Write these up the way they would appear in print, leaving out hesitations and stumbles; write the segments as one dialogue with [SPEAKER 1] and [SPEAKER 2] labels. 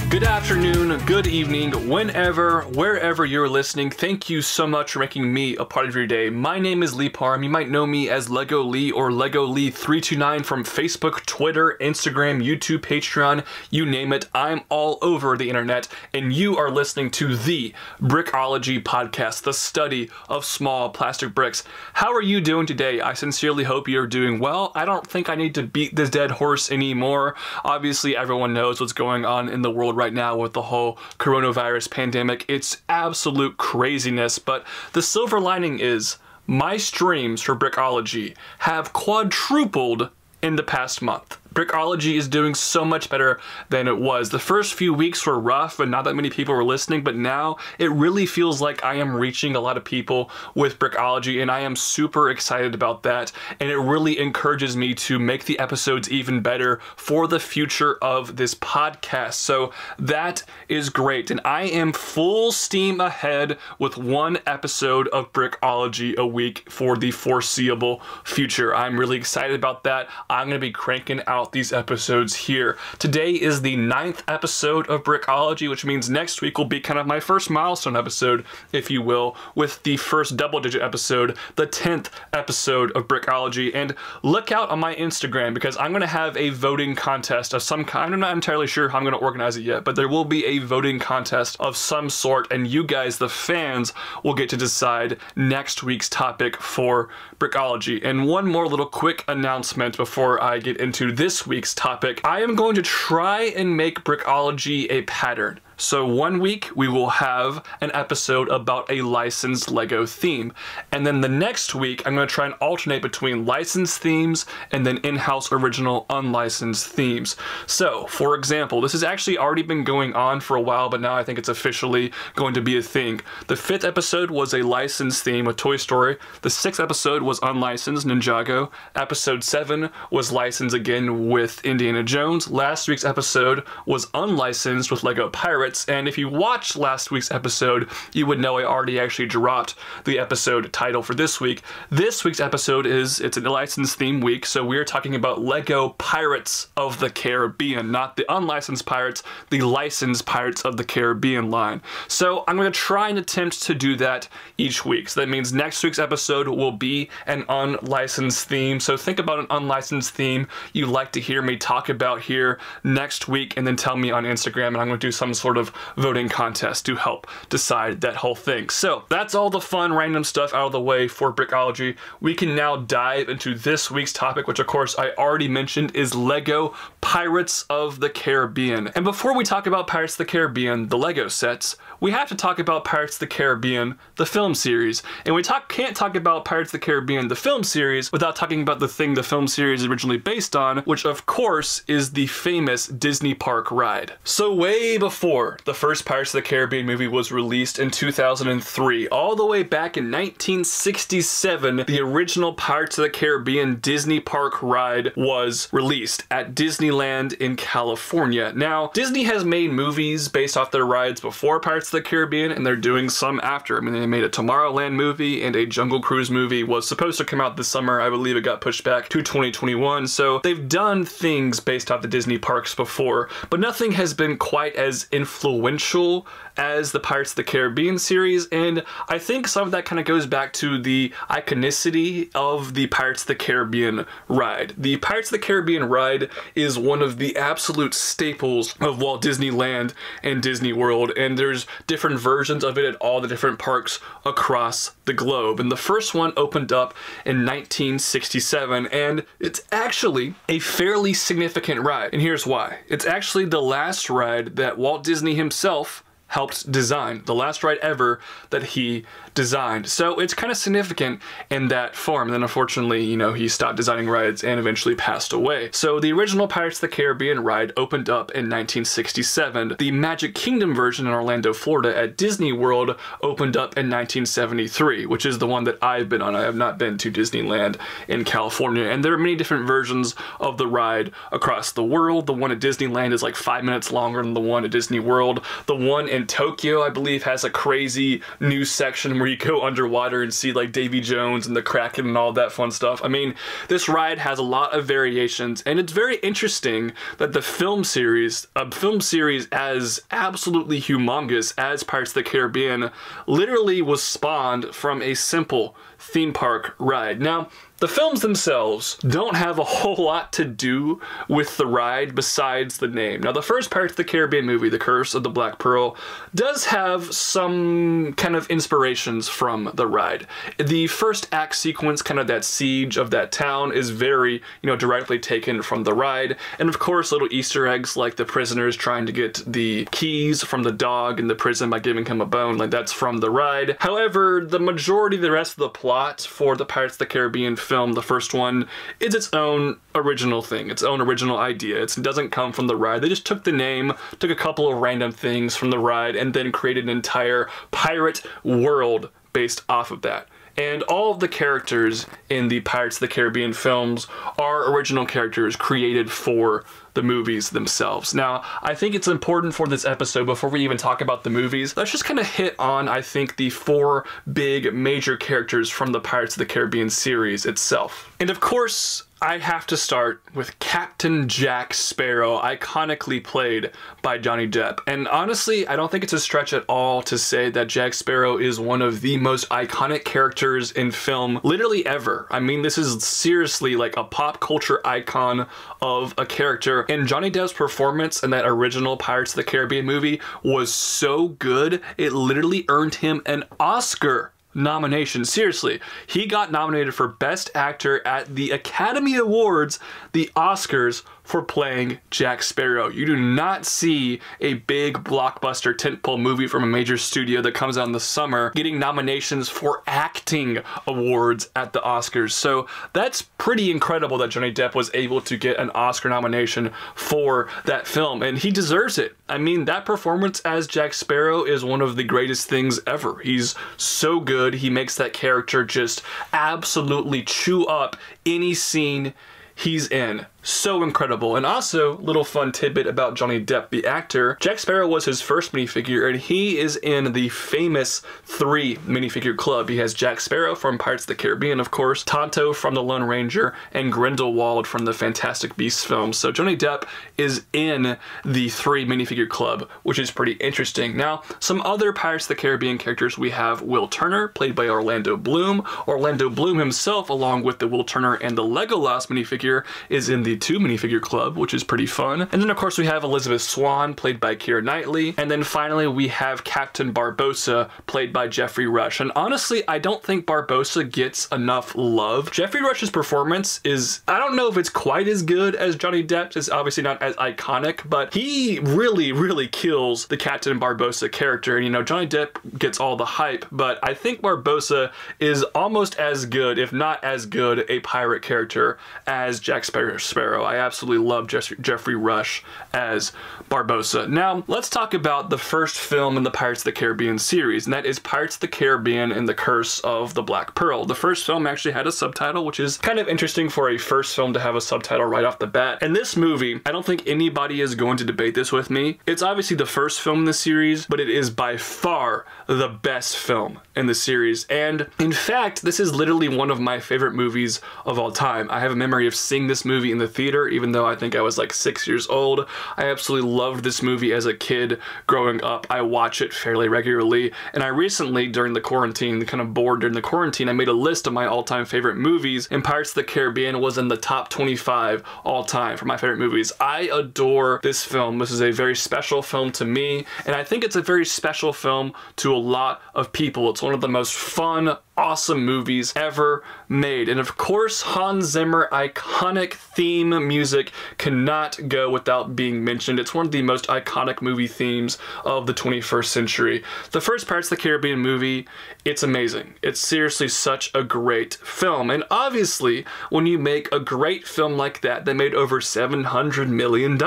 [SPEAKER 1] Good afternoon, good evening, whenever, wherever you're listening. Thank you so much for making me a part of your day. My name is Lee Parham. You might know me as Lego Lee or Lego Lee 329 from Facebook, Twitter, Instagram, YouTube, Patreon, you name it. I'm all over the internet, and you are listening to the Brickology podcast, the study of small plastic bricks. How are you doing today? I sincerely hope you're doing well. I don't think I need to beat this dead horse anymore. Obviously, everyone knows what's going on in the world right now with the whole coronavirus pandemic. It's absolute craziness, but the silver lining is my streams for Brickology have quadrupled in the past month. Brickology is doing so much better than it was. The first few weeks were rough and not that many people were listening, but now it really feels like I am reaching a lot of people with Brickology, and I am super excited about that, and it really encourages me to make the episodes even better for the future of this podcast. So that is great, and I am full steam ahead with one episode of Brickology a week for the foreseeable future. I'm really excited about that. I'm going to be cranking out these episodes here. Today is the 9th episode of Brickology, which means next week will be kind of my first milestone episode, if you will, with the first double-digit episode, the 10th episode of Brickology. And look out on my Instagram, because I'm going to have a voting contest of some kind. I'm not entirely sure how I'm going to organize it yet, but there will be a voting contest of some sort, and you guys, the fans, will get to decide next week's topic for Brickology. And one more little quick announcement before I get into this week's topic. I am going to try and make Brickology a pattern. So one week we will have an episode about a licensed Lego theme. And then the next week I'm going to try and alternate between licensed themes and then in-house original unlicensed themes. So for example, this has actually already been going on for a while, but now I think it's officially going to be a thing. The 5th episode was a licensed theme with Toy Story. The 6th episode was unlicensed, Ninjago. Episode 7 was licensed again with Indiana Jones. Last week's episode was unlicensed with Lego Pirates. And if you watched last week's episode, you would know I already actually dropped the episode title for this week. This week's episode it's a licensed theme week, so we're talking about Lego Pirates of the Caribbean, not the unlicensed pirates, the licensed Pirates of the Caribbean line. So I'm going to try and attempt to do that each week. So that means next week's episode will be an unlicensed theme. So think about an unlicensed theme you'd like to hear me talk about here next week, and then tell me on Instagram, and I'm going to do some sort of voting contest to help decide that whole thing. So that's all the fun random stuff out of the way for Brickology. We can now dive into this week's topic, which of course I already mentioned is Lego Pirates of the Caribbean. And before we talk about Pirates of the Caribbean, the Lego sets, we have to talk about Pirates of the Caribbean, the film series. And we can't talk about Pirates of the Caribbean, the film series, without talking about the thing the film series is originally based on, which of course is the famous Disney park ride. So way before the first Pirates of the Caribbean movie was released in 2003, all the way back in 1967, the original Pirates of the Caribbean Disney park ride was released at Disneyland in California. Now, Disney has made movies based off their rides before Pirates of the Caribbean, and they're doing some after. I mean, they made a Tomorrowland movie, and a Jungle Cruise movie was supposed to come out this summer. I believe it got pushed back to 2021, so they've done things based off the Disney parks before, but nothing has been quite as influential as the Pirates of the Caribbean series, and I think some of that kind of goes back to the iconicity of the Pirates of the Caribbean ride. The Pirates of the Caribbean ride is one of the absolute staples of Walt Disneyland and Disney World, and there's different versions of it at all the different parks across the globe. And the first one opened up in 1967, and it's actually a fairly significant ride, and here's why. It's actually the last ride that Walt Disney himself helped design, the last ride ever that he designed. So it's kind of significant in that form. And then unfortunately, you know, he stopped designing rides and eventually passed away. So the original Pirates of the Caribbean ride opened up in 1967. The Magic Kingdom version in Orlando, Florida at Disney World opened up in 1973, which is the one that I've been on. I have not been to Disneyland in California. And there are many different versions of the ride across the world. The one at Disneyland is like 5 minutes longer than the one at Disney World. The one in Tokyo, I believe, has a crazy new section where you go underwater and see like Davy Jones and the Kraken and all that fun stuff. I mean, this ride has a lot of variations, and it's very interesting that the film series, a film series as absolutely humongous as Pirates of the Caribbean, literally was spawned from a simple theme park ride. Now, the films themselves don't have a whole lot to do with the ride besides the name. Now, the first Pirates of the Caribbean movie, The Curse of the Black Pearl, does have some kind of inspirations from the ride. The first act sequence, kind of that siege of that town, is very, directly taken from the ride. And of course, little Easter eggs like the prisoners trying to get the keys from the dog in the prison by giving him a bone, like that's from the ride. However, the majority of the rest of the plot for the Pirates of the Caribbean film, the first one, is its own original thing, its own original idea. It doesn't come from the ride. They just took the name, took a couple of random things from the ride, and then created an entire pirate world based off of that. And all of the characters in the Pirates of the Caribbean films are original characters created for the movies themselves. Now, I think it's important for this episode, before we even talk about the movies, let's just kind of hit on, I think, the 4 big major characters from the Pirates of the Caribbean series itself. And of course, I have to start with Captain Jack Sparrow, iconically played by Johnny Depp. And honestly, I don't think it's a stretch at all to say that Jack Sparrow is one of the most iconic characters in film literally ever. I mean, this is seriously like a pop culture icon of a character. And Johnny Depp's performance in that original Pirates of the Caribbean movie was so good, it literally earned him an Oscar nomination. Seriously, he got nominated for Best Actor at the Academy Awards, the Oscars, for playing Jack Sparrow. You do not see a big blockbuster tentpole movie from a major studio that comes out in the summer getting nominations for acting awards at the Oscars. So that's pretty incredible that Johnny Depp was able to get an Oscar nomination for that film, and he deserves it. I mean, that performance as Jack Sparrow is one of the greatest things ever. He's so good. He makes that character just absolutely chew up any scene he's in. So incredible. And also, little fun tidbit about Johnny Depp, the actor. Jack Sparrow was his first minifigure, and he is in the famous 3 minifigure club. He has Jack Sparrow from Pirates of the Caribbean, of course, Tonto from The Lone Ranger, and Grindelwald from the Fantastic Beasts films. So Johnny Depp is in the 3 minifigure club, which is pretty interesting. Now, some other Pirates of the Caribbean characters, we have Will Turner, played by Orlando Bloom. Orlando Bloom himself, along with the Will Turner and the Legolas minifigure, is in the 2 minifigure club, which is pretty fun. And then of course we have Elizabeth Swann, played by Keira Knightley. And then finally we have Captain Barbossa, played by Jeffrey Rush. And honestly, I don't think Barbossa gets enough love. Jeffrey Rush's performance is, I don't know if it's quite as good as Johnny Depp's. It's obviously not as iconic, but he really kills the Captain Barbossa character. And Johnny Depp gets all the hype, but I think Barbossa is almost as good, if not as good, a pirate character as Jack Sparrow. I absolutely love Jeffrey Rush as Barbossa. Now, let's talk about the first film in the Pirates of the Caribbean series, and that is Pirates of the Caribbean and the Curse of the Black Pearl. The first film actually had a subtitle, which is kind of interesting for a first film to have a subtitle right off the bat. And this movie, I don't think anybody is going to debate this with me. It's obviously the first film in the series, but it is by far the best film in the series. And in fact, this is literally one of my favorite movies of all time. I have a memory of seeing this movie in the theater, even though I think I was like 6 years old. I absolutely loved this movie as a kid growing up. I watch it fairly regularly, and I recently, during the quarantine, kind of bored during the quarantine, I made a list of my all-time favorite movies, and Pirates of the Caribbean was in the top 25 all-time for my favorite movies. I adore this film. This is a very special film to me, and I think it's a very special film to a lot of people. It's one of the most fun, awesome movies ever made. And of course, Hans Zimmer iconic theme music cannot go without being mentioned. It's one of the most iconic movie themes of the 21st century. The first Pirates of the Caribbean movie, it's amazing. It's seriously such a great film. And obviously, when you make a great film like that made over $700 million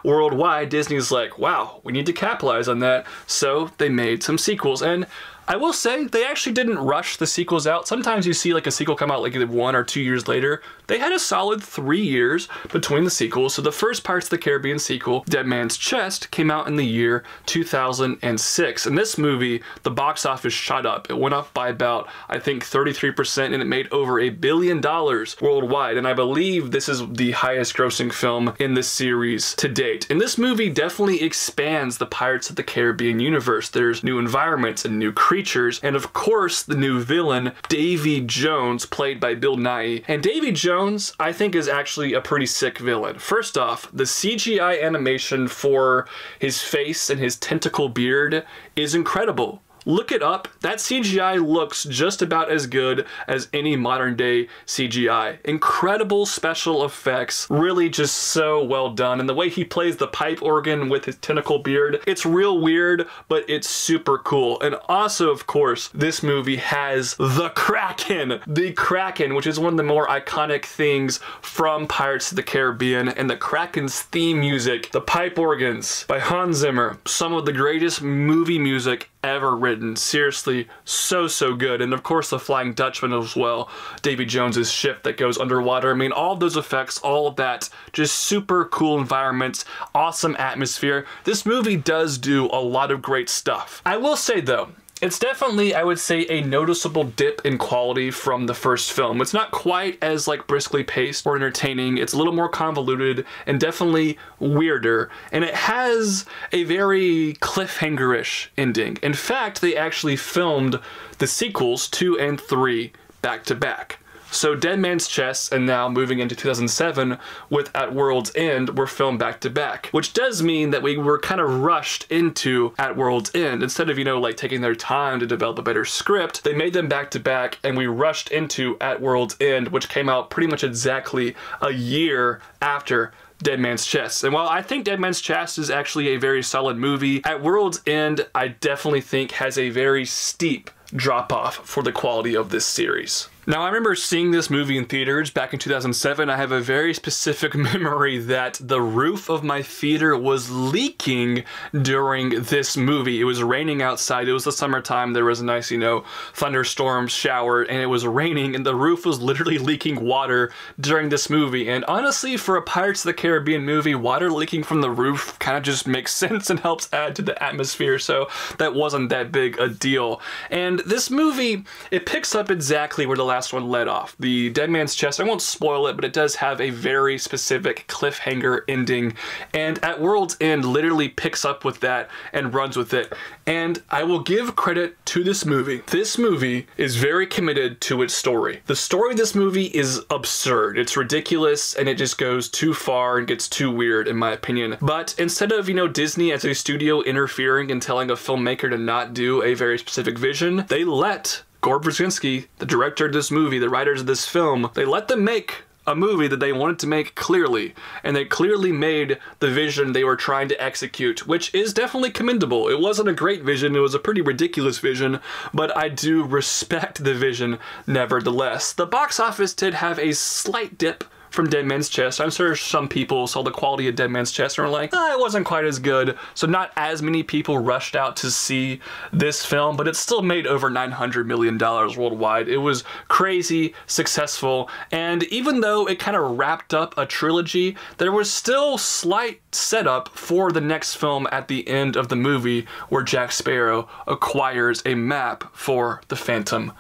[SPEAKER 1] worldwide, Disney's like, wow, we need to capitalize on that. So they made some sequels. And I will say they actually didn't rush the sequels out. Sometimes you see like a sequel come out like 1 or 2 years later. They had a solid 3 years between the sequels. So the first Pirates of the Caribbean sequel, Dead Man's Chest, came out in the year 2006. And this movie, the box office shot up. It went up by about, I think, 33%, and it made over $1 billion worldwide. And I believe this is the highest grossing film in this series to date. And this movie definitely expands the Pirates of the Caribbean universe. There's new environments and new creatures, and of course the new villain, Davy Jones, played by Bill Nighy. And Davy Jones, I think, is actually a pretty sick villain. First off, the CGI animation for his face and his tentacle beard is incredible. Look it up. That CGI looks just about as good as any modern day CGI. Incredible special effects, really just so well done. And the way he plays the pipe organ with his tentacle beard, it's real weird, but it's super cool. And also, of course, this movie has the Kraken. The Kraken, which is one of the more iconic things from Pirates of the Caribbean, and the Kraken's theme music, the pipe organs by Hans Zimmer, some of the greatest movie music ever written. Seriously, so good. And of course the Flying Dutchman as well, Davy Jones's ship that goes underwater. I mean, all of those effects, all of that, just super cool environments, awesome atmosphere. This movie does do a lot of great stuff. I will say though, it's definitely, I would say, a noticeable dip in quality from the first film. It's not quite as like briskly paced or entertaining. It's a little more convoluted and definitely weirder. And it has a very cliffhanger-ish ending. In fact, they actually filmed the sequels 2 and 3 back to back. So Dead Man's Chest and now moving into 2007 with At World's End were filmed back to back, which does mean that we were kind of rushed into At World's End. Instead of, you know, like taking their time to develop a better script, they made them back to back and we rushed into At World's End, which came out pretty much exactly a year after Dead Man's Chest. And while I think Dead Man's Chest is actually a very solid movie, At World's End I definitely think has a very steep drop-off for the quality of this series. Now, I remember seeing this movie in theaters back in 2007. I have a very specific memory that the roof of my theater was leaking during this movie. It was raining outside. It was the summertime. There was a nice, you know, thunderstorm shower, and it was raining, and the roof was literally leaking water during this movie. And honestly, for a Pirates of the Caribbean movie, water leaking from the roof kind of just makes sense and helps add to the atmosphere, so that wasn't that big a deal. And this movie, it picks up exactly where the last one led off. The Dead Man's Chest, I won't spoil it, but it does have a very specific cliffhanger ending, and At World's End literally picks up with that and runs with it. And I will give credit to this movie. This movie is very committed to its story. The story of this movie is absurd. It's ridiculous, and it just goes too far and gets too weird, in my opinion. But instead of, you know, Disney as a studio interfering and telling a filmmaker to not do a very specific vision, they let Gore Verbinski, the director of this movie, the writers of this film, they let them make a movie that they wanted to make clearly, and they clearly made the vision they were trying to execute, which is definitely commendable. It wasn't a great vision, it was a pretty ridiculous vision, but I do respect the vision nevertheless. The box office did have a slight dip from Dead Man's Chest. I'm sure some people saw the quality of Dead Man's Chest and were like, it wasn't quite as good. So not as many people rushed out to see this film, but it still made over $900 million worldwide. It was crazy successful, and even though it kind of wrapped up a trilogy, there was still slight setup for the next film at the end of the movie where Jack Sparrow acquires a map for the Phantom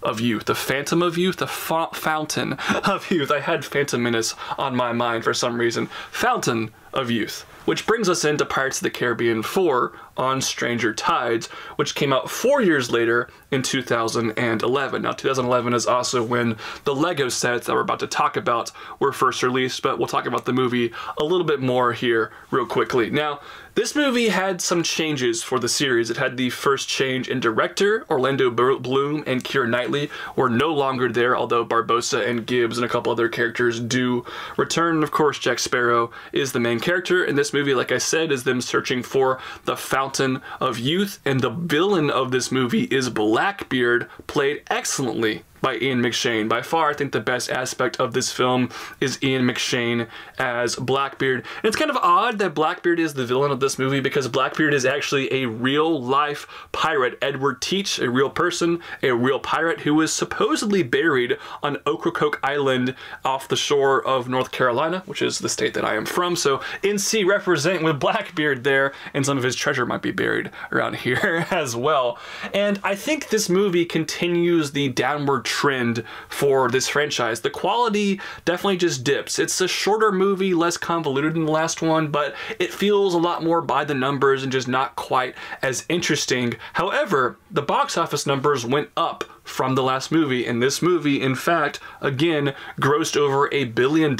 [SPEAKER 1] of Youth. The Phantom of Youth? The Fountain of Youth. I had Phantom Menace on my mind for some reason. Fountain of Youth. Which brings us into Pirates of the Caribbean 4 on Stranger Tides, which came out 4 years later in 2011. Now, 2011 is also when the Lego sets that we're about to talk about were first released, but we'll talk about the movie a little bit more here real quickly. Now, this movie had some changes for the series. It had the first change in director. Orlando Bloom and Keira Knightley were no longer there, although Barbossa and Gibbs and a couple other characters do return. And of course, Jack Sparrow is the main character. In this movie, like I said, is them searching for the Fountain of Youth, and the villain of this movie is Blackbeard, played excellently by Ian McShane. By far, I think the best aspect of this film is Ian McShane as Blackbeard. And it's kind of odd that Blackbeard is the villain of this movie, because Blackbeard is actually a real-life pirate, Edward Teach, a real person, a real pirate who was supposedly buried on Ocracoke Island off the shore of North Carolina, which is the state that I am from. So NC represent with Blackbeard there, and some of his treasure might be buried around here as well. And I think this movie continues the downward trend for this franchise. The quality definitely just dips. It's a shorter movie, less convoluted than the last one, but it feels a lot more by the numbers and just not quite as interesting. However, the box office numbers went up from the last movie, and this movie, in fact, again, grossed over $1 billion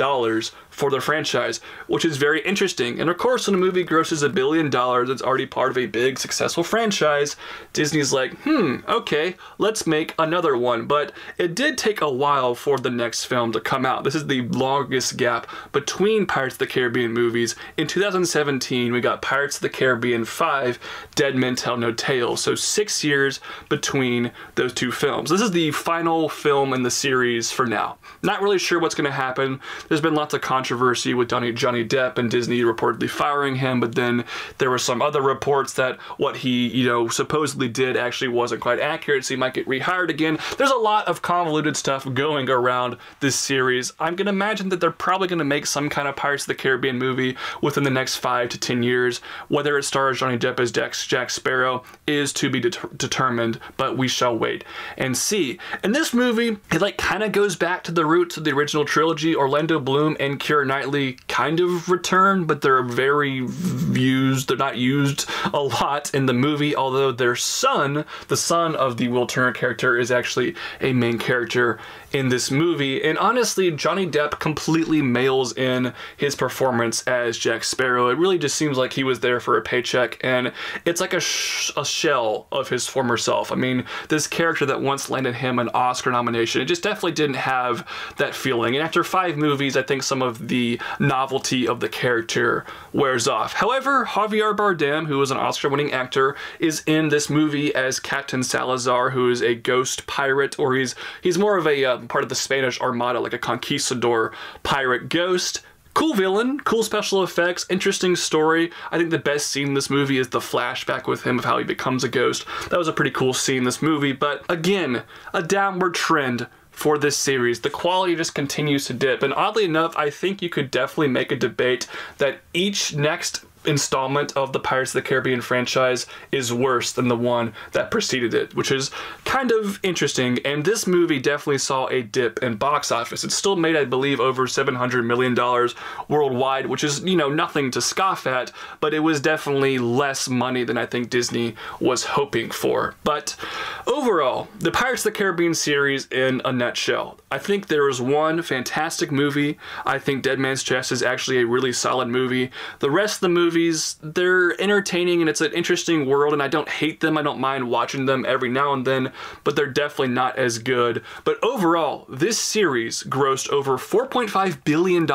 [SPEAKER 1] for the franchise, which is very interesting. And of course, when a movie grosses $1 billion, it's already part of a big, successful franchise. Disney's like, okay, let's make another one. But it did take a while for the next film to come out. This is the longest gap between Pirates of the Caribbean movies. In 2017, we got Pirates of the Caribbean 5, Dead Men Tell No Tales. So 6 years between those two films. This is the final film in the series for now. Not really sure what's going to happen. There's been lots of controversy with Johnny Depp and Disney reportedly firing him, but then there were some other reports that what he, supposedly did actually wasn't quite accurate, so he might get rehired again. There's a lot of convoluted stuff going around this series. I'm going to imagine that they're probably going to make some kind of Pirates of the Caribbean movie within the next 5 to 10 years. Whether it stars Johnny Depp as Jack Sparrow is to be determined, but we shall wait and see. In this movie, it kind of goes back to the roots of the original trilogy. Orlando Bloom and Keira Knightley kind of return, but they're they're not used a lot in the movie, although their son, the son of the Will Turner character, is actually a main character in this movie. And honestly, Johnny Depp completely mails in his performance as Jack Sparrow. It really just seems like he was there for a paycheck, and it's like a shell of his former self. I mean, this character that once landed him an Oscar nomination, it just definitely didn't have that feeling. And after 5 movies, I think some of the novelty of the character wears off. However, Javier Bardem, who is an Oscar-winning actor, is in this movie as Captain Salazar, who is a ghost pirate, or he's more of a part of the Spanish Armada, like a conquistador pirate ghost. Cool villain, cool special effects, interesting story. I think the best scene in this movie is the flashback with him of how he becomes a ghost. That was a pretty cool scene in this movie, but again, a downward trend for this series. The quality just continues to dip, and oddly enough, I think you could definitely make a debate that each next installment of the Pirates of the Caribbean franchise is worse than the one that preceded it, which is kind of interesting. And this movie definitely saw a dip in box office. It still made, I believe, over $700 million worldwide, which is, nothing to scoff at, but it was definitely less money than I think Disney was hoping for. But overall, the Pirates of the Caribbean series in a nutshell. I think there is one fantastic movie. I think Dead Man's Chest is actually a really solid movie. The rest of the movies, they're entertaining and it's an interesting world, and I don't hate them. I don't mind watching them every now and then, but they're definitely not as good. But overall, this series grossed over $4.5 billion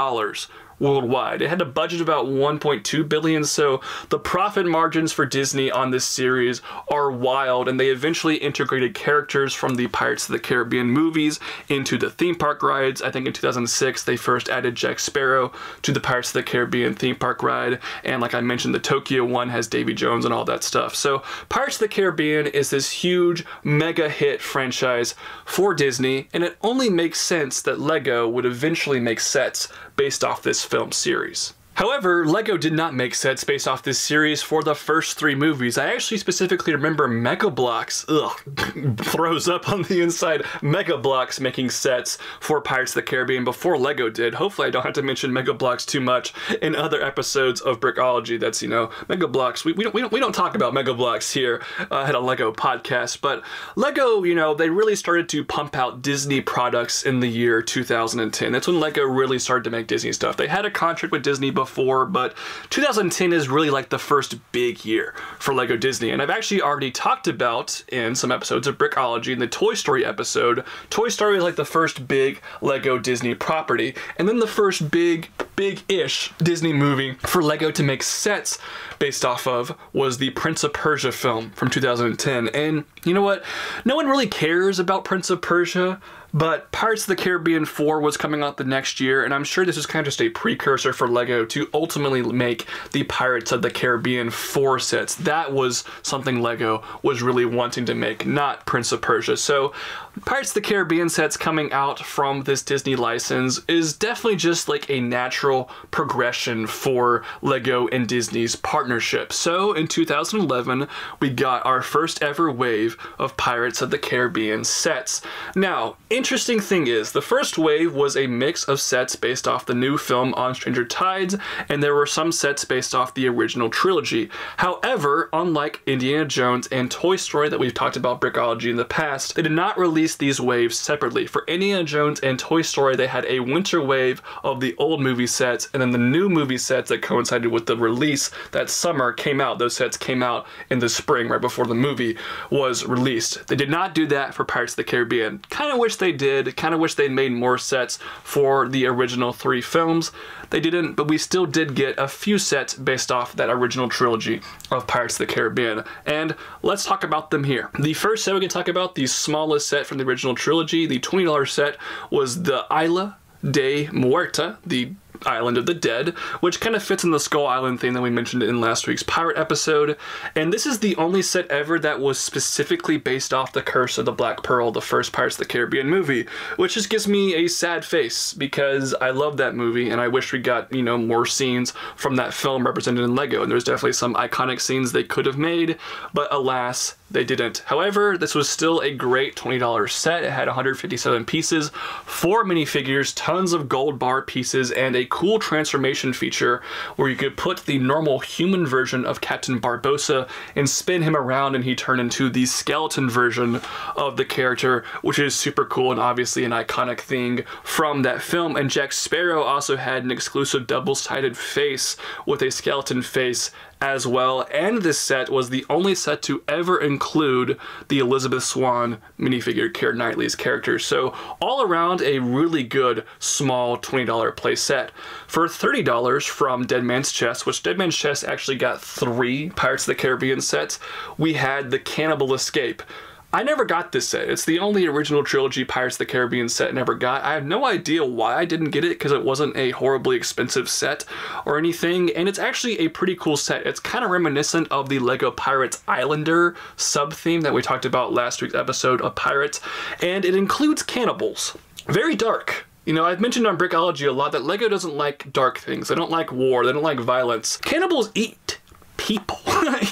[SPEAKER 1] worldwide. It had a budget of about $1.2 billion, so the profit margins for Disney on this series are wild, and they eventually integrated characters from the Pirates of the Caribbean movies into the theme park rides. I think in 2006 they first added Jack Sparrow to the Pirates of the Caribbean theme park ride, and like I mentioned, the Tokyo one has Davy Jones and all that stuff. So Pirates of the Caribbean is this huge mega hit franchise for Disney, and it only makes sense that Lego would eventually make sets based off this film series. However, Lego did not make sets based off this series for the first 3 movies. I actually specifically remember Mega Bloks, throws up on the inside, Mega Bloks making sets for Pirates of the Caribbean before Lego did. Hopefully I don't have to mention Mega Bloks too much in other episodes of Brickology. That's, Mega Bloks. We don't talk about Mega Bloks here at a Lego podcast, but Lego, they really started to pump out Disney products in the year 2010. That's when Lego really started to make Disney stuff. They had a contract with Disney before, but 2010 is really like the first big year for Lego Disney. And I've actually already talked about in some episodes of Brickology, in the Toy Story episode, Toy Story is like the first big Lego Disney property, and then the first big-ish Disney movie for Lego to make sets based off of was the Prince of Persia film from 2010. And you know what? No one really cares about Prince of Persia, But Pirates of the Caribbean 4 was coming out the next year, and I'm sure this is kind of just a precursor for LEGO to ultimately make the Pirates of the Caribbean 4 sets. That was something LEGO was really wanting to make, not Prince of Persia. So Pirates of the Caribbean sets coming out from this Disney license is definitely just like a natural progression for LEGO and Disney's partnership. So in 2011, we got our first ever wave of Pirates of the Caribbean sets. Now, interesting thing is, the first wave was a mix of sets based off the new film On Stranger Tides, and there were some sets based off the original trilogy. However, unlike Indiana Jones and Toy Story that we've talked about Brickology in the past, they did not release these waves separately. For Indiana Jones and Toy Story, they had a winter wave of the old movie sets, and then the new movie sets that coincided with the release that summer came out. Those sets came out in the spring, right before the movie was released. They did not do that for Pirates of the Caribbean. Kind of wish they did, kind of wish they'd made more sets for the original 3 films. They didn't, but we still did get a few sets based off that original trilogy of Pirates of the Caribbean. And let's talk about them here. The first set we can talk about, the smallest set from the original trilogy, the $20 set, was the Isla de Muerta, the Island of the Dead, which kind of fits in the Skull Island theme that we mentioned in last week's pirate episode. And this is the only set ever that was specifically based off the Curse of the Black Pearl, the first Pirates of the Caribbean movie, which just gives me a sad face because I love that movie and I wish we got, you know, more scenes from that film represented in LEGO. And there's definitely some iconic scenes they could have made, but alas, they didn't. However, this was still a great $20 set. It had 157 pieces, 4 minifigures, tons of gold bar pieces, and a cool transformation feature where you could put the normal human version of Captain Barbossa and spin him around and he turned into the skeleton version of the character, which is super cool and obviously an iconic thing from that film. And Jack Sparrow also had an exclusive double-sided face with a skeleton face as well, and this set was the only set to ever include the Elizabeth Swann minifigure, Keira Knightley's character. So all around a really good small $20 play set. For $30 from Dead Man's Chest, which Dead Man's Chest actually got 3 Pirates of the Caribbean sets, we had the Cannibal Escape. I never got this set. It's the only original trilogy Pirates of the Caribbean set I never got. I have no idea why I didn't get it because it wasn't a horribly expensive set or anything, and it's actually a pretty cool set. It's kind of reminiscent of the LEGO Pirates Islander sub-theme that we talked about last week's episode of Pirates, and it includes cannibals. Very dark. You know, I've mentioned on Brickology a lot that LEGO doesn't like dark things. They don't like war. They don't like violence. Cannibals eat people.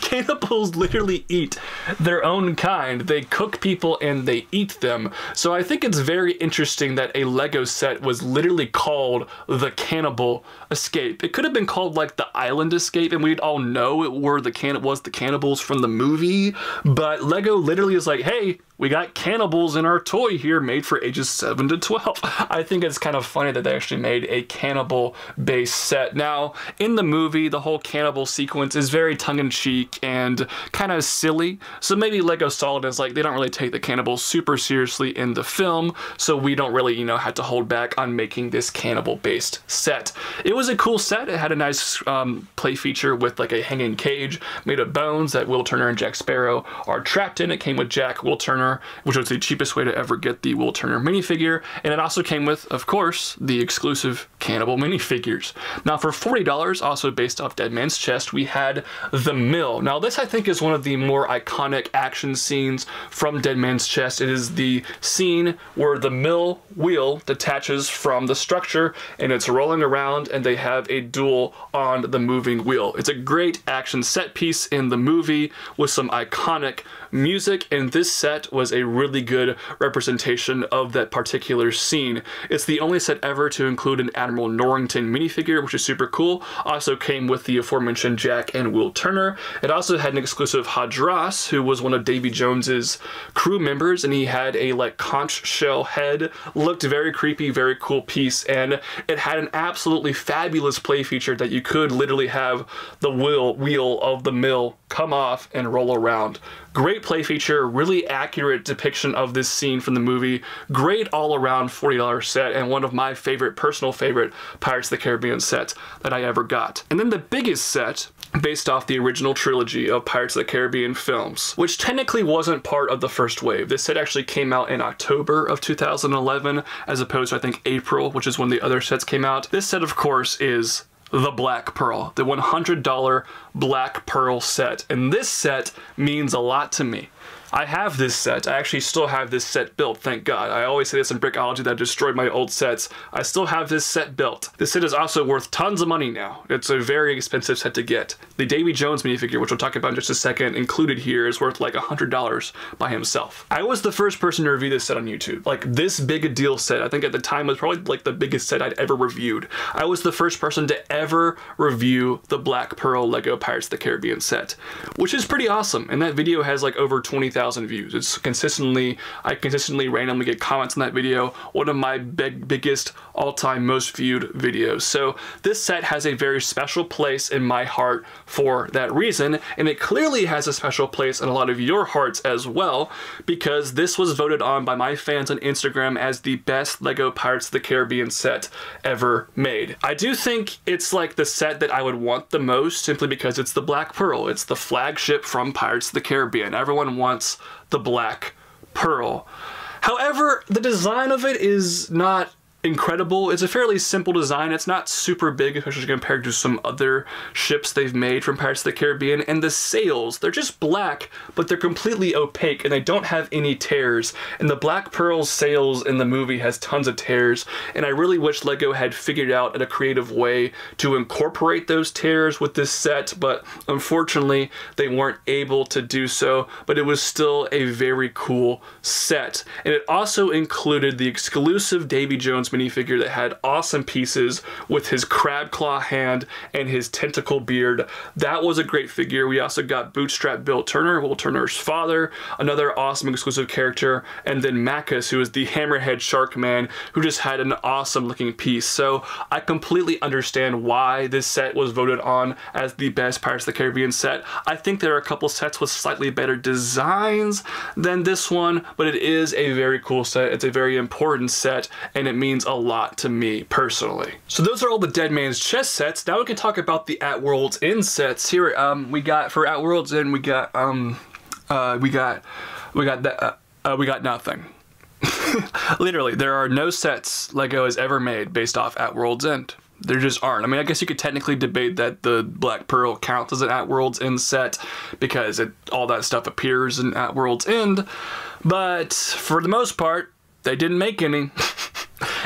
[SPEAKER 1] Cannibals literally eat their own kind. They cook people and they eat them. So I think it's very interesting that a LEGO set was literally called the Cannibal Escape. It could have been called like the Island Escape and we'd all know it was the cannibals from the movie, but LEGO literally is like, hey, we got cannibals in our toy here made for ages 7 to 12. I think it's kind of funny that they actually made a cannibal-based set. Now, in the movie, the whole cannibal sequence is very tongue-in-cheek and kind of silly. So maybe LEGO saw it as like, they don't really take the cannibals super seriously in the film, so we don't really, you know, have to hold back on making this cannibal-based set. It was a cool set. It had a nice play feature with like a hanging cage made of bones that Will Turner and Jack Sparrow are trapped in. It came with Jack, Will Turner, which was the cheapest way to ever get the Will Turner minifigure, and it also came with, of course, the exclusive cannibal minifigures. Now for $40, also based off Dead Man's Chest, we had The Mill. Now this I think is one of the more iconic action scenes from Dead Man's Chest. It is the scene where the mill wheel detaches from the structure and it's rolling around and they have a duel on the moving wheel. It's a great action set piece in the movie with some iconic music, and this set was a really good representation of that particular scene. It's the only set ever to include an Admiral Norrington minifigure, which is super cool. Also came with the aforementioned Jack and Will Turner. It also had an exclusive Hadras, who was one of Davy Jones's crew members, and he had a like conch shell head. Looked very creepy, very cool piece, and it had an absolutely fabulous play feature that you could literally have the wheel of the mill come off and roll around. Great play feature, really accurate depiction of this scene from the movie. Great all-around $40 set, and one of my personal favorite Pirates of the Caribbean sets that I ever got. And then the biggest set based off the original trilogy of Pirates of the Caribbean films, which technically wasn't part of the first wave. This set actually came out in October of 2011, as opposed to, I think, April, which is when the other sets came out. This set, of course, is the Black Pearl, the $100 Black Pearl set. And this set means a lot to me. I have this set. I actually still have this set built, thank God. I always say this in Brickology that I destroyed my old sets. I still have this set built. This set is also worth tons of money now. It's a very expensive set to get. The Davy Jones minifigure, which we'll talk about in just a second, included here, is worth like $100 by himself. I was the first person to review this set on YouTube. Like, this big a deal set, I think at the time was probably like the biggest set I'd ever reviewed. I was the first person to ever review the Black Pearl Lego Pirates of the Caribbean set, which is pretty awesome. And that video has like over 20,000 views. It's I consistently randomly get comments on that video. One of my biggest all-time most viewed videos. So this set has a very special place in my heart for that reason, and it clearly has a special place in a lot of your hearts as well, because this was voted on by my fans on Instagram as the best Lego Pirates of the Caribbean set ever made. I do think it's like the set that I would want the most, simply because it's the Black Pearl. It's the flagship from Pirates of the Caribbean. Everyone wants the Black Pearl. However, the design of it is not incredible. It's a fairly simple design. It's not super big, especially compared to some other ships they've made from Pirates of the Caribbean. And the sails, they're just black, but they're completely opaque and they don't have any tears. And the Black Pearl's sails in the movie has tons of tears. And I really wish LEGO had figured out a creative way to incorporate those tears with this set, but unfortunately they weren't able to do so. But it was still a very cool set. And it also included the exclusive Davy Jones minifigure that had awesome pieces with his crab claw hand and his tentacle beard. That was a great figure. We also got Bootstrap Bill Turner, Will Turner's father, another awesome exclusive character, and then Macus, who is the hammerhead shark man, who just had an awesome looking piece. So I completely understand why this set was voted on as the best Pirates of the Caribbean set. I think there are a couple sets with slightly better designs than this one, but it is a very cool set. It's a very important set, and it means a lot to me personally. So those are all the Dead Man's Chest sets. Now we can talk about the At World's End sets. Here we got for At World's End we got nothing. Literally, there are no sets LEGO has ever made based off At World's End. There just aren't. I mean, I guess you could technically debate that the Black Pearl counts as an At World's End set because all that stuff appears in At World's End, but for the most part, they didn't make any.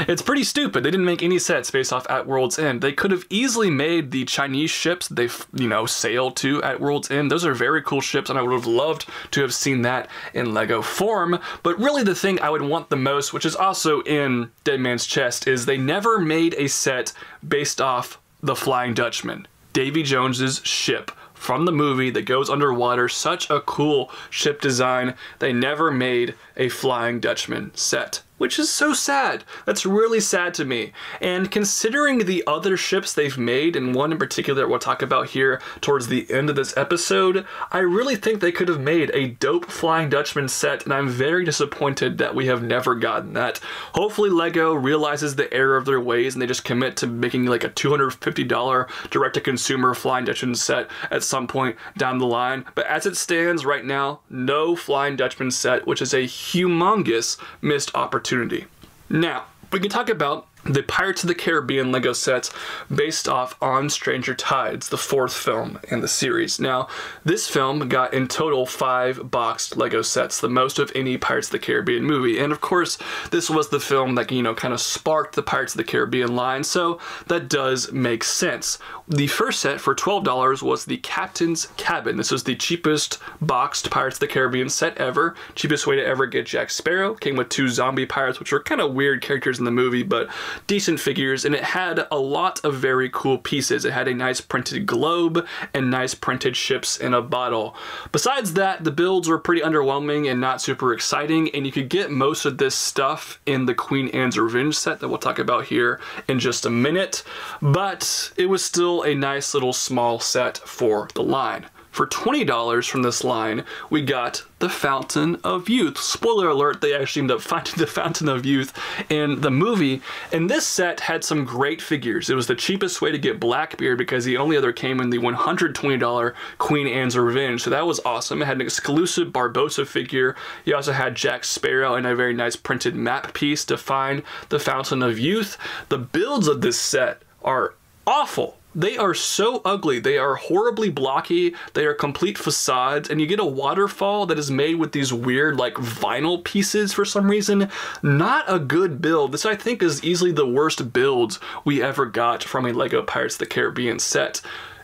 [SPEAKER 1] It's pretty stupid. They didn't make any sets based off At World's End. They could have easily made the Chinese ships they, sail to at World's End. Those are very cool ships, and I would have loved to have seen that in LEGO form. But really the thing I would want the most, which is also in Dead Man's Chest, is they never made a set based off the Flying Dutchman, Davy Jones's ship from the movie that goes underwater. Such a cool ship design. They never made a Flying Dutchman set, which is so sad. That's really sad to me. And considering the other ships they've made, and one in particular that we'll talk about here towards the end of this episode, I really think they could have made a dope Flying Dutchman set, and I'm very disappointed that we have never gotten that. Hopefully LEGO realizes the error of their ways and they just commit to making like a $250 direct-to-consumer Flying Dutchman set at some point down the line. But as it stands right now, no Flying Dutchman set, which is a humongous missed opportunity. Now, we can talk about the Pirates of the Caribbean LEGO sets based off On Stranger Tides, the 4th film in the series. Now, this film got in total 5 boxed LEGO sets, the most of any Pirates of the Caribbean movie. And of course, this was the film that, kind of sparked the Pirates of the Caribbean line, so that does make sense. The first set for $12 was the Captain's Cabin. This was the cheapest boxed Pirates of the Caribbean set ever. Cheapest way to ever get Jack Sparrow. Came with 2 zombie pirates, which were kind of weird characters in the movie, but decent figures, and it had a lot of very cool pieces. It had a nice printed globe and nice printed ships in a bottle. Besides that, the builds were pretty underwhelming and not super exciting, and you could get most of this stuff in the Queen Anne's Revenge set that we'll talk about here in just a minute, but it was still a nice little small set for the line. For $20 from this line, we got the Fountain of Youth. Spoiler alert, they actually ended up finding the Fountain of Youth in the movie. And this set had some great figures. It was the cheapest way to get Blackbeard because the only other came in the $120 Queen Anne's Revenge. So that was awesome. It had an exclusive Barbossa figure. You also had Jack Sparrow and a very nice printed map piece to find the Fountain of Youth. The builds of this set are awful. They are so ugly. They are horribly blocky. They are complete facades, and you get a waterfall that is made with these weird like vinyl pieces for some reason. Not a good build. This I think is easily the worst builds we ever got from a LEGO Pirates of the Caribbean set.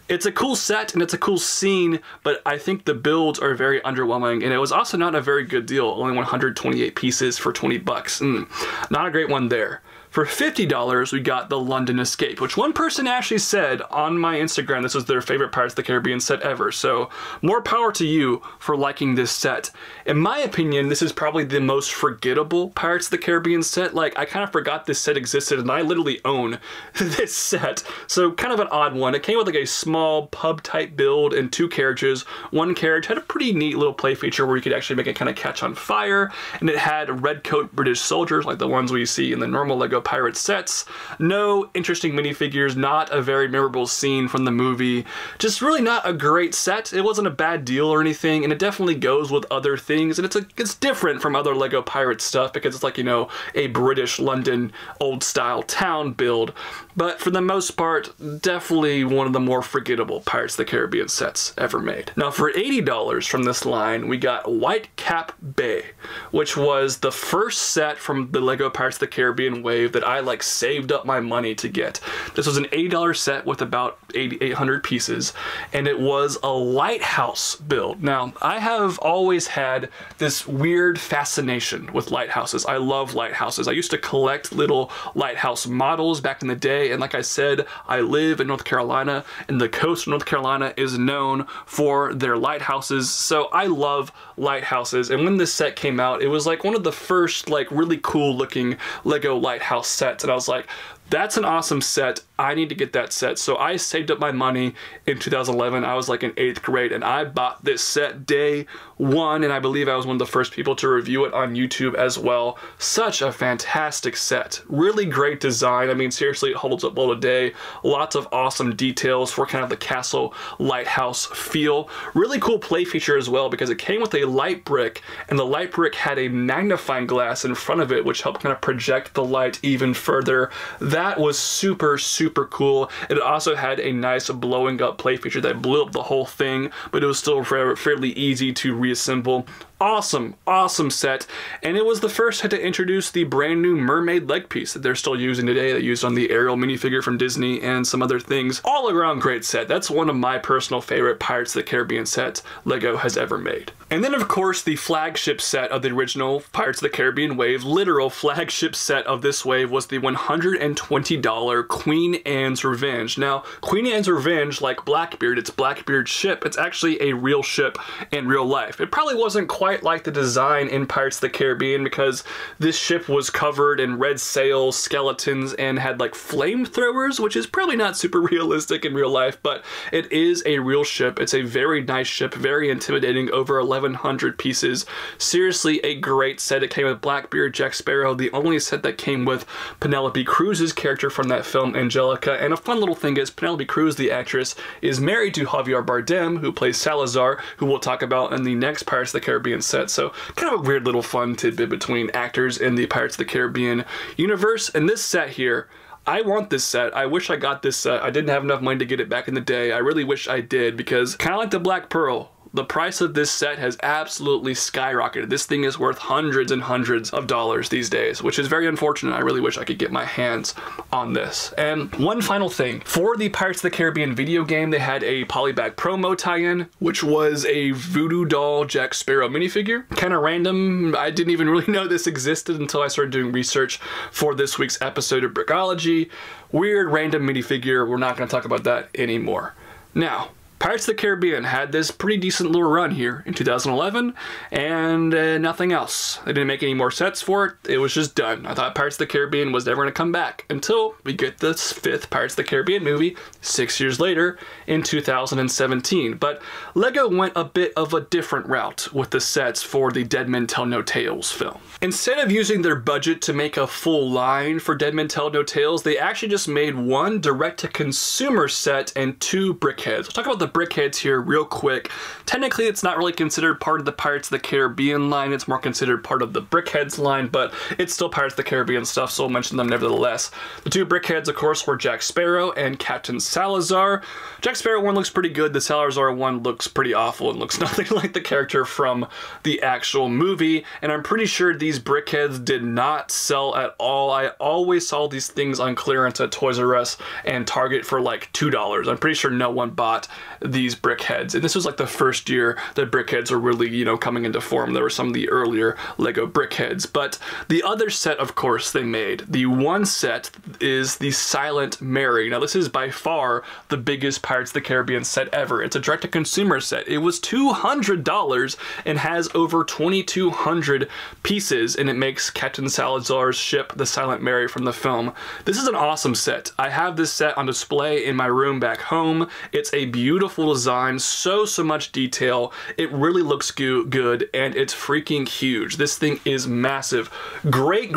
[SPEAKER 1] It's a cool set and it's a cool scene, but I think the builds are very underwhelming, and it was also not a very good deal. Only 128 pieces for 20 bucks. Not a great one there. For $50, we got the London Escape, which one person actually said on my Instagram this was their favorite Pirates of the Caribbean set ever, so more power to you for liking this set. In my opinion, this is probably the most forgettable Pirates of the Caribbean set. Like, I kind of forgot this set existed, and I literally own this set, so kind of an odd one. It came with like a small pub-type build and 2 carriages. One carriage had a pretty neat little play feature where you could actually make it kind of catch on fire, and it had red coat British soldiers like the ones we see in the normal LEGO Pirate sets. No interesting minifigures, not a very memorable scene from the movie. Just really not a great set. It wasn't a bad deal or anything, and it definitely goes with other things, and it's different from other LEGO Pirate stuff because it's like, you know, a British London old style town build. But for the most part, definitely one of the more forgettable Pirates of the Caribbean sets ever made. Now for $80 from this line, we got White Cap Bay, which was the first set from the LEGO Pirates of the Caribbean wave that I like saved up my money to get. This was an $80 set with about 800 pieces, and it was a lighthouse build. Now, I have always had this weird fascination with lighthouses. I love lighthouses. I used to collect little lighthouse models back in the day, and like I said, I live in North Carolina, and the coast of North Carolina is known for their lighthouses, so I love lighthouses. And when this set came out, it was like one of the first like really cool looking LEGO lighthouse sets, and I was like, that's an awesome set. I need to get that set. So I saved up my money in 2011. I was like in 8th grade, and I bought this set day one, and I believe I was one of the first people to review it on YouTube as well. Such a fantastic set. Really great design. I mean, seriously, it holds up well today. Lots of awesome details for kind of the castle lighthouse feel. Really cool play feature as well because it came with a light brick, and the light brick had a magnifying glass in front of it, which helped kind of project the light even further. That was super, super cool. It also had a nice blowing up play feature that blew up the whole thing, but it was still fairly easy to reassemble. Awesome, awesome set. And it was the first set to introduce the brand new mermaid leg piece that they're still using today, that used on the Ariel minifigure from Disney and some other things. All around great set. That's one of my personal favorite Pirates of the Caribbean sets LEGO has ever made. And then of course the flagship set of the original Pirates of the Caribbean wave, literal flagship set of this wave, was the $120 Queen Anne's Revenge. Now, Queen Anne's Revenge, like Blackbeard, it's Blackbeard's ship. It's actually a real ship in real life. It probably wasn't quite like the design in Pirates of the Caribbean because this ship was covered in red sails, skeletons, and had like flamethrowers, which is probably not super realistic in real life, but it is a real ship. It's a very nice ship, very intimidating, over 1,100 pieces. Seriously, a great set. It came with Blackbeard, Jack Sparrow, the only set that came with Penelope Cruz's character from that film, Angelica. And a fun little thing is Penelope Cruz, the actress, is married to Javier Bardem, who plays Salazar, who we'll talk about in the next Pirates of the Caribbean set. So kind of a weird little fun tidbit between actors in the Pirates of the Caribbean universe. And this set here, I want this set. I wish I got this set. I didn't have enough money to get it back in the day. I really wish I did because kind of like the Black Pearl, the price of this set has absolutely skyrocketed. This thing is worth hundreds and hundreds of dollars these days, which is very unfortunate. I really wish I could get my hands on this. And one final thing. For the Pirates of the Caribbean video game, they had a Polybag promo tie-in, which was a voodoo doll Jack Sparrow minifigure. Kind of random. I didn't even really know this existed until I started doing research for this week's episode of Brickology. Weird random minifigure. We're not going to talk about that anymore. Now, Pirates of the Caribbean had this pretty decent little run here in 2011, and nothing else. They didn't make any more sets for it. It was just done. I thought Pirates of the Caribbean was never going to come back until we get this 5th Pirates of the Caribbean movie 6 years later in 2017. But LEGO went a bit of a different route with the sets for the Dead Men Tell No Tales film. Instead of using their budget to make a full line for Dead Men Tell No Tales, they actually just made one direct-to-consumer set and 2 brickheads. We'll talk about the brickheads here real quick. Technically, it's not really considered part of the Pirates of the Caribbean line. It's more considered part of the brickheads line, but it's still Pirates of the Caribbean stuff, so I'll mention them nevertheless. The 2 brickheads, of course, were Jack Sparrow and Captain Salazar. Jack Sparrow one looks pretty good. The Salazar one looks pretty awful and looks nothing like the character from the actual movie, and I'm pretty sure these brickheads did not sell at all. I always saw these things on clearance at Toys R Us and Target for like $2. I'm pretty sure no one bought these brickheads, and this was like the first year that brickheads were really, you know, coming into form. There were some of the earlier LEGO brickheads, but the other set, of course, they made. The one set is the Silent Mary. Now, this is by far the biggest Pirates of the Caribbean set ever. It's a direct-to-consumer set. It was $200 and has over 2,200 pieces, and it makes Captain Salazar's ship, the Silent Mary from the film. This is an awesome set. I have this set on display in my room back home. It's a beautiful design, so much detail. It really looks good, and it's freaking huge. This thing is massive. Great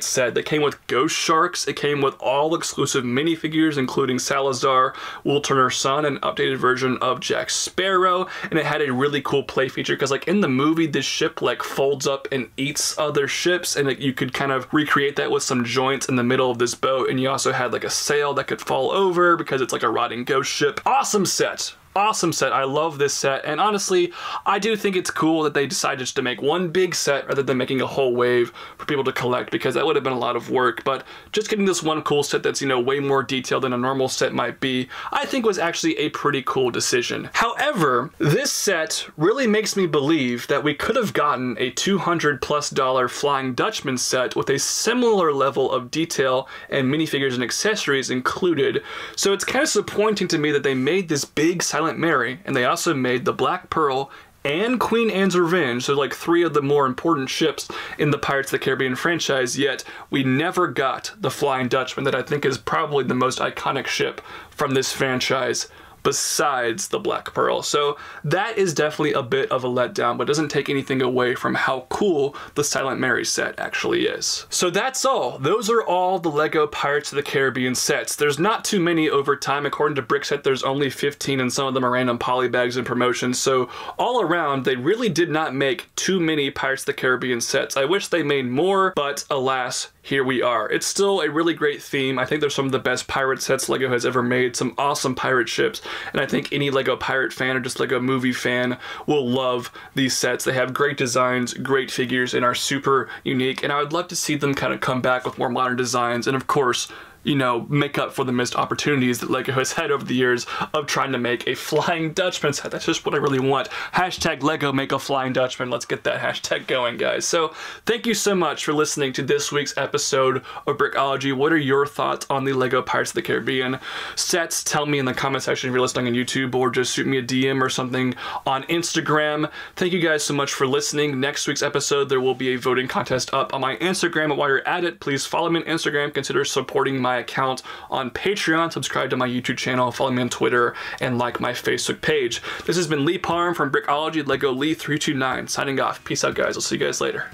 [SPEAKER 1] set that came with ghost sharks. It came with all exclusive minifigures, including Salazar, Will Turner's son, an updated version of Jack Sparrow, and it had a really cool play feature because, like, in the movie, this ship like folds up and eats other ships, and you could kind of recreate that with some joints in the middle of this boat, and you also had like a sail that could fall over because it's like a rotting ghost ship. Awesome set. Awesome set. I love this set, and honestly, I do think it's cool that they decided just to make one big set rather than making a whole wave for people to collect, because that would have been a lot of work. But just getting this one cool set that's, you know, way more detailed than a normal set might be, I think was actually a pretty cool decision. However, this set really makes me believe that we could have gotten a $200+ Flying Dutchman set with a similar level of detail and minifigures and accessories included. So it's kind of disappointing to me that they made this big Silent Mary, and they also made the Black Pearl and Queen Anne's Revenge, so like 3 of the more important ships in the Pirates of the Caribbean franchise, yet we never got the Flying Dutchman that I think is probably the most iconic ship from this franchise besides the Black Pearl. So that is definitely a bit of a letdown, but doesn't take anything away from how cool the Silent Mary set actually is. So that's all. Those are all the LEGO Pirates of the Caribbean sets. There's not too many over time. According to Brickset, there's only 15, and some of them are random polybags and promotions. So all around, they really did not make too many Pirates of the Caribbean sets. I wish they made more, but alas, here we are. It's still a really great theme. I think they're some of the best pirate sets LEGO has ever made, some awesome pirate ships, and I think any LEGO pirate fan or just LEGO movie fan will love these sets. They have great designs, great figures, and are super unique, and I would love to see them kind of come back with more modern designs, and of course, you know, make up for the missed opportunities that LEGO has had over the years of trying to make a Flying Dutchman set. That's just what I really want. Hashtag LEGO make a Flying Dutchman. Let's get that hashtag going, guys. So thank you so much for listening to this week's episode of Brickology. What are your thoughts on the LEGO Pirates of the Caribbean sets? Tell me in the comment section if you're listening on YouTube, or just shoot me a DM or something on Instagram. Thank you guys so much for listening. Next week's episode, there will be a voting contest up on my Instagram, and while you're at it, please follow me on Instagram. Consider supporting my account on Patreon, subscribe to my YouTube channel, follow me on Twitter, and like my Facebook page. This has been Lee Parham from Brickology, LEGO Lee 329, signing off. Peace out, guys. I'll see you guys later.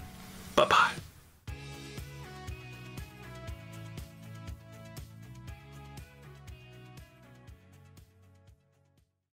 [SPEAKER 1] Bye-bye.